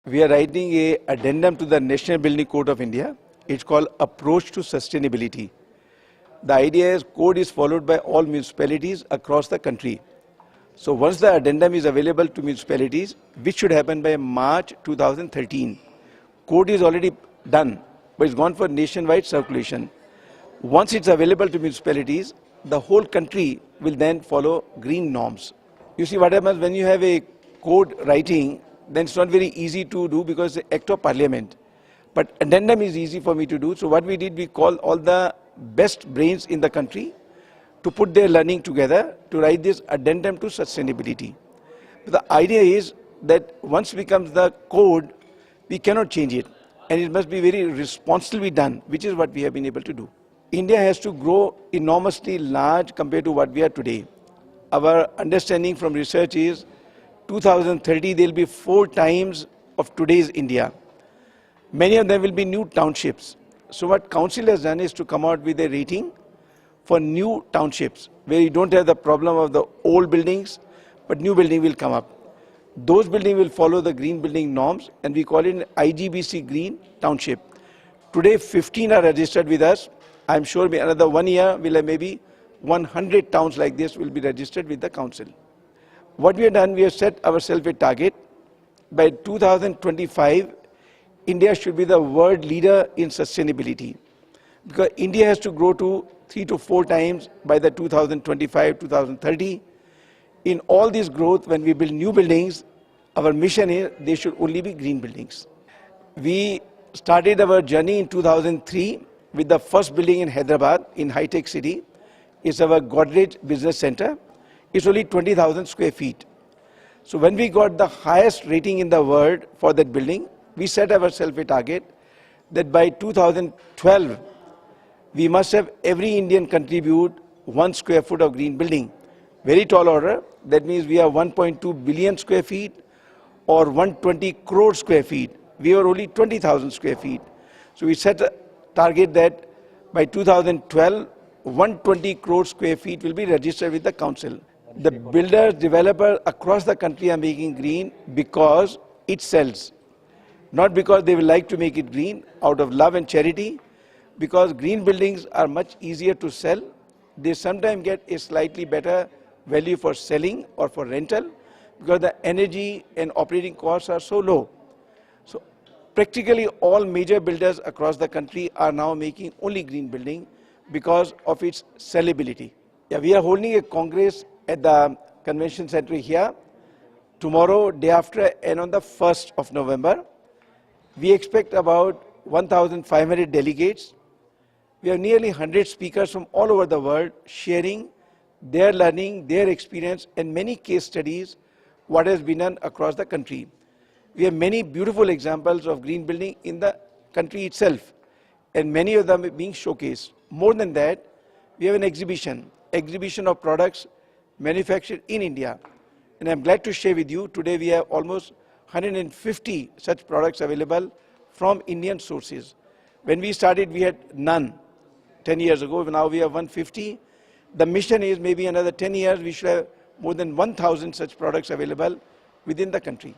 We are writing a addendum to the National Building Code of India. It's called Approach to Sustainability. The idea is code is followed by all municipalities across the country. So once the addendum is available to municipalities, which should happen by March 2013, code is already done, but it's gone for nationwide circulation. Once it's available to municipalities, the whole country will then follow green norms. You see what happens when you have a code writing, then it's not very easy to do because it's an act of parliament. But addendum is easy for me to do. So what we did, we called all the best brains in the country to put their learning together to write this addendum to sustainability. The idea is that once it becomes the code, we cannot change it. And it must be very responsibly done, which is what we have been able to do. India has to grow enormously large compared to what we are today. Our understanding from research is 2030 there will be 4 times of today's India. Many of them will be new townships. So what Council has done is to come out with a rating for new townships where you don't have the problem of the old buildings, but new building will come up. Those buildings will follow the green building norms and we call it an IGBC Green Township. Today 15 are registered with us. I'm sure in another 1 year we'll have maybe 100 towns like this will be registered with the Council. What we have done, we have set ourselves a target. By 2025, India should be the world leader in sustainability. Because India has to grow to 3 to 4 times by the 2025, 2030. In all this growth, when we build new buildings, our mission is they should only be green buildings. We started our journey in 2003 with the first building in Hyderabad, in Hi-Tech City. It's our Godrej Business Center. It's only 20,000 square feet. So when we got the highest rating in the world for that building, we set ourselves a target that by 2012, we must have every Indian contribute 1 square foot of green building. Very tall order. That means we have 1.2 billion square feet or 120 crore square feet. We are only 20,000 square feet. So we set a target that by 2012, 120 crore square feet will be registered with the Council. The builders, developers across the country are making green because it sells. Not because they will like to make it green, out of love and charity, because green buildings are much easier to sell. They sometimes get a slightly better value for selling or for rental because the energy and operating costs are so low. So practically all major builders across the country are now making only green building because of its sellability. Yeah, we are holding a congress at the convention center here tomorrow, day after, and on the 1st of November. We expect about 1,500 delegates. We have nearly 100 speakers from all over the world sharing their learning, their experience, and many case studies, what has been done across the country. We have many beautiful examples of green building in the country itself, and many of them are being showcased. More than that, we have an exhibition of products manufactured in India. And I'm glad to share with you, today we have almost 150 such products available from Indian sources. When we started, we had none 10 years ago. Now we have 150. The mission is maybe another 10 years, we should have more than 1,000 such products available within the country.